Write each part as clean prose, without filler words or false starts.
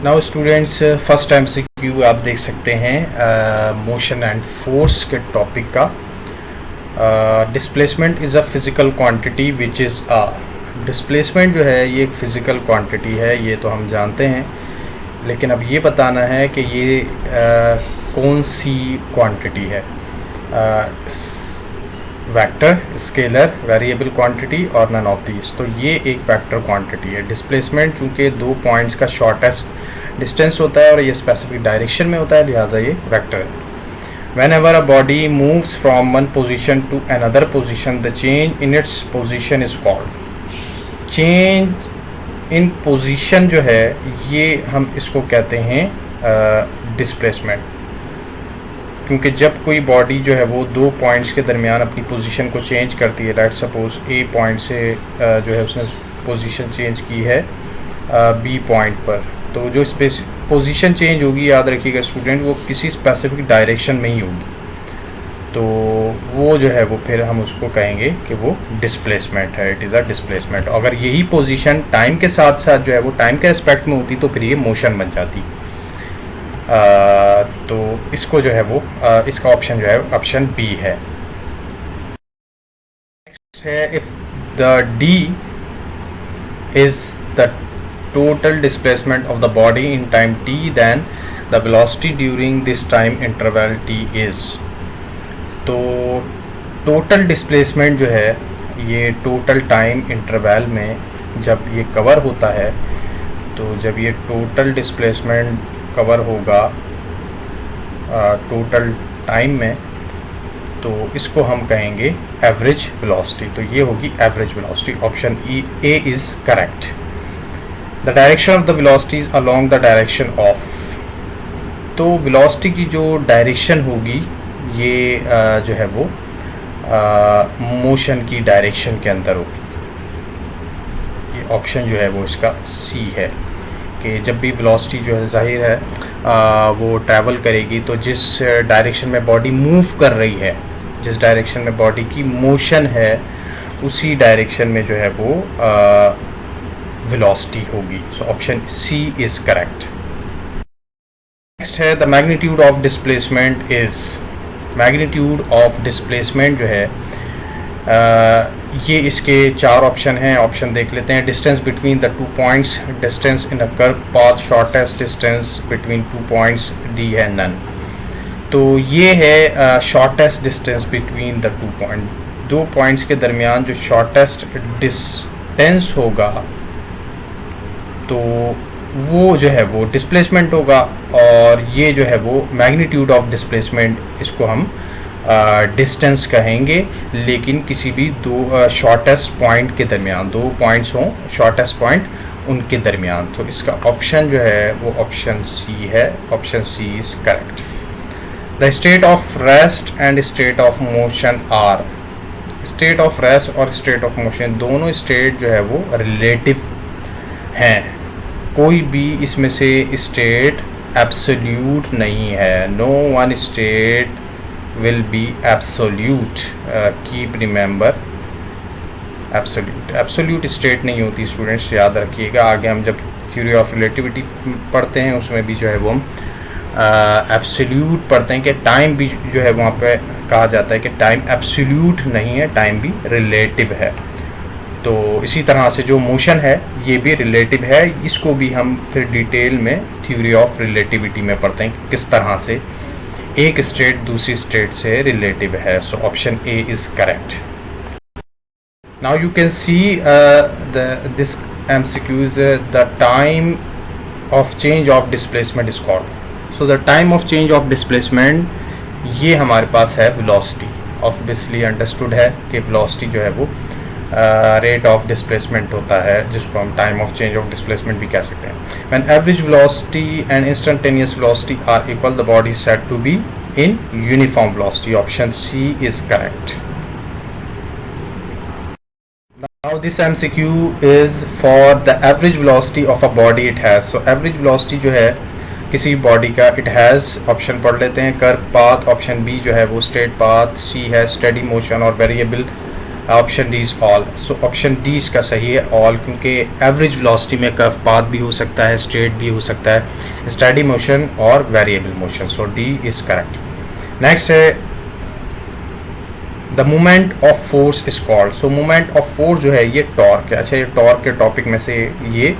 Now students, first MCQ आप देख सकते हैं मोशन एंड फोर्स के टॉपिक का। Displacement is a physical quantity which is a displacement जो है ये एक फ़िज़िकल क्वांटिटी है, ये तो हम जानते हैं, लेकिन अब ये बताना है कि ये कौन सी क्वांटिटी है। वेक्टर, स्केलर, वेरिएबल क्वांटिटी और नन ऑफ दीज। तो ये एक वेक्टर क्वांटिटी है। डिस्प्लेसमेंट चूँकि 2 पॉइंट्स का शॉर्टेस्ट डिस्टेंस होता है और ये स्पेसिफिक डायरेक्शन में होता है, लिहाजा ये वेक्टर है। Whenever a body moves from one position to another position, the change in its position is called change in position। जो है ये हम इसको कहते हैं डिस्प्लेसमेंट, क्योंकि जब कोई बॉडी जो है वो 2 पॉइंट्स के दरमियान अपनी पोजीशन को चेंज करती है। लेट सपोज ए पॉइंट से जो है उसने पोजीशन चेंज की है बी पॉइंट पर, तो जो पोजीशन चेंज होगी, याद रखिएगा स्टूडेंट, वो किसी स्पेसिफिक डायरेक्शन में ही होगी। तो वो जो है वो फिर हम उसको कहेंगे कि वो डिस्प्लेसमेंट है, इट इज़ अ डिस्प्लेसमेंट। अगर यही पोजीशन टाइम के साथ साथ जो है वो टाइम के रिस्पेक्ट में होती तो फिर ये मोशन बन जाती। तो इसको जो है वो इसका ऑप्शन जो है ऑप्शन बी है। If the D is the total displacement of the body in time t, then the velocity during this time interval t is। तो total displacement जो है ये total time interval में जब ये कवर होता है, तो जब ये total displacement कवर होगा total time में, तो इसको हम कहेंगे average velocity। तो ये होगी average velocity। Option A is correct। The direction of the velocity is along the direction of। तो velocity की जो डायरेक्शन होगी ये जो है वो मोशन की डायरेक्शन के अंदर होगी। ये ऑप्शन जो है वो इसका सी है कि जब भी velocity जो है जाहिर है वो ट्रैवल करेगी, तो जिस डायरेक्शन में बॉडी मूव कर रही है, जिस डायरेक्शन में बॉडी की मोशन है, उसी डायरेक्शन में जो है वो velocity होगी। So option C is correct. Next है the magnitude of displacement is. Magnitude of displacement जो है ये इसके 4 ऑप्शन हैं। ऑप्शन देख लेते हैं। Distance between the 2 points, distance in a curve path, shortest distance between 2 points, D है नन। तो ये है shortest distance between the 2 point. 2 points के दरमियान जो शॉर्टेस्ट डिस्टेंस होगा, तो वो जो है वो डिस्प्लेसमेंट होगा, और ये जो है वो मैग्नीट्यूड ऑफ डिस्प्लेसमेंट, इसको हम डिस्टेंस कहेंगे, लेकिन किसी भी 2 शॉर्टेस्ट पॉइंट के दरमियान, 2 पॉइंट्स हों शॉर्टेस्ट पॉइंट उनके दरमियान। तो इसका ऑप्शन जो है वो ऑप्शन सी है। Option C is correct. The state of rest and state of motion are. State of rest और स्टेट ऑफ मोशन दोनों स्टेट जो है वो रिलेटिव हैं। कोई भी इसमें से स्टेट एब्सोल्यूट नहीं है। No one state will be absolute. Keep remember, absolute state नहीं होती स्टूडेंट्स, याद रखिएगा। आगे हम जब थ्योरी ऑफ रिलेटिविटी पढ़ते हैं उसमें भी जो है वो हम एब्सोल्यूट पढ़ते हैं कि टाइम भी जो है वहाँ पे कहा जाता है कि टाइम एब्सोल्यूट नहीं है, टाइम भी रिलेटिव है। तो इसी तरह से जो मोशन है ये भी रिलेटिव है। इसको भी हम फिर डिटेल में थ्योरी ऑफ रिलेटिविटी में पढ़ते हैं किस तरह से एक स्टेट दूसरी स्टेट से रिलेटिव है। So option A is correct. Now you can see this MCQ is the time of change of displacement is called. So the time of change of displacement ये हमारे पास है वेलोसिटी। ऑब्वियसली अंडरस्टूड है कि velocity जो है वो rate of displacement होता है, जिसको हम time of change of displacement भी कह सकते हैं। When average velocity and instantaneous velocity are equal, the body is said to be in uniform velocity. Option C is correct. Now this MCQ is for the average velocity of a body it has. So average velocity जो है किसी body का, it has, option पढ़ लेते हैं, curve path, option B जो है वो स्ट्रेट पाथ, सी है स्टेडी मोशन और variable option D is all. So option D इसका सही है, ऑल, क्योंकि एवरेज वेलोसिटी में कर्व पाथ भी हो सकता है, स्ट्रेट भी हो सकता है, स्टेडी मोशन और variable motion. So D is correct. Next है the moment of force is called. So moment of force जो है ये टॉर्क है। अच्छा, ये टॉर्क के टॉपिक में से ये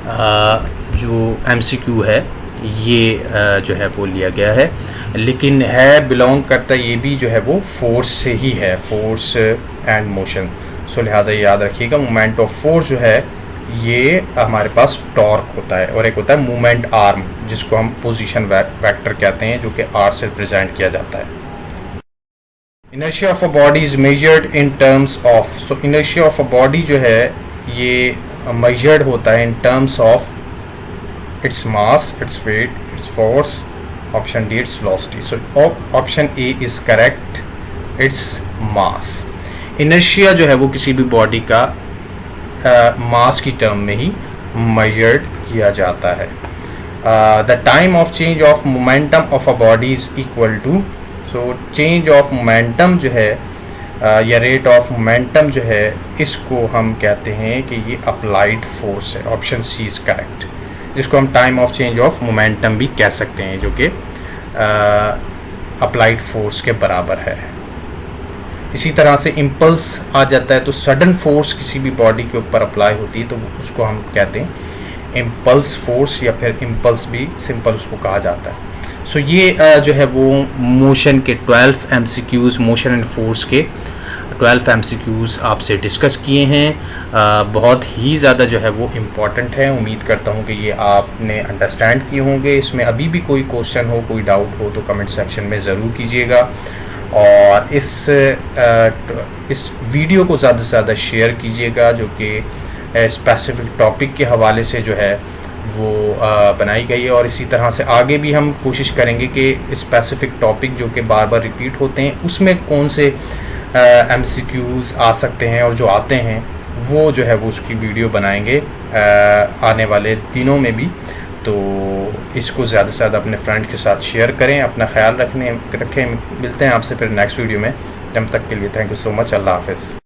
जो एमसीक्यू है ये जो है वो लिया गया है, लेकिन है बिलोंग करता ये भी जो है वो फोर्स से ही है, फोर्स एंड मोशन। सो लिहाजा याद रखिएगा मोमेंट ऑफ फोर्स जो है ये हमारे पास टॉर्क होता है, और एक होता है मोमेंट आर्म जिसको हम पोजीशन वेक्टर कहते हैं, जो कि आर से रिप्रेजेंट किया जाता है। Inertia of a body is measured in terms of. So inertia of a body जो है ये मेजर्ड होता है in terms of its mass, its weight, its force. Option D, its velocity. So option A is correct. Its mass. Inertia जो है वो किसी भी बॉडी का मास की टर्म में ही मेजर्ड किया जाता है। The time of change of momentum of a body is equal to. So change of momentum जो है या रेट ऑफ मोमेंटम जो है इसको हम कहते हैं कि ये अप्लाइड फोर्स है। ऑप्शन सी इज करेक्ट, जिसको हम time of change of momentum भी कह सकते हैं, जो कि अप्लाइड फोर्स के बराबर है। इसी तरह से इम्पल्स आ जाता है, तो सडन फोर्स किसी भी बॉडी के ऊपर अप्लाई होती है तो उसको हम कहते हैं इम्पल्स फोर्स, या फिर इम्पल्स भी सिंपल उसको कहा जाता है। सो ये जो है वो मोशन के 12 MCQs, मोशन एंड फोर्स के 12 MCQs आपसे डिस्कस किए हैं। बहुत ही ज़्यादा जो है वो इम्पॉर्टेंट है। उम्मीद करता हूँ कि ये आपने अंडरस्टैंड किए होंगे। इसमें अभी भी कोई क्वेश्चन हो, कोई डाउट हो तो कमेंट सेक्शन में ज़रूर कीजिएगा, और इस वीडियो को ज़्यादा से ज़्यादा शेयर कीजिएगा, जो कि स्पेसिफिक टॉपिक के हवाले से जो है वो बनाई गई है। और इसी तरह से आगे भी हम कोशिश करेंगे कि स्पेसिफिक टॉपिक जो कि बार बार रिपीट होते हैं उसमें कौन से MCQs आ सकते हैं, और जो आते हैं वो जो है वो उसकी वीडियो बनाएंगे आने वाले दिनों में भी। तो इसको ज़्यादा से ज़्यादा अपने फ्रेंड के साथ शेयर करें। अपना ख्याल रखें। मिलते हैं आपसे फिर नेक्स्ट वीडियो में। तब तक के लिए थैंक यू सो मच। अल्लाह हाफ़िज़।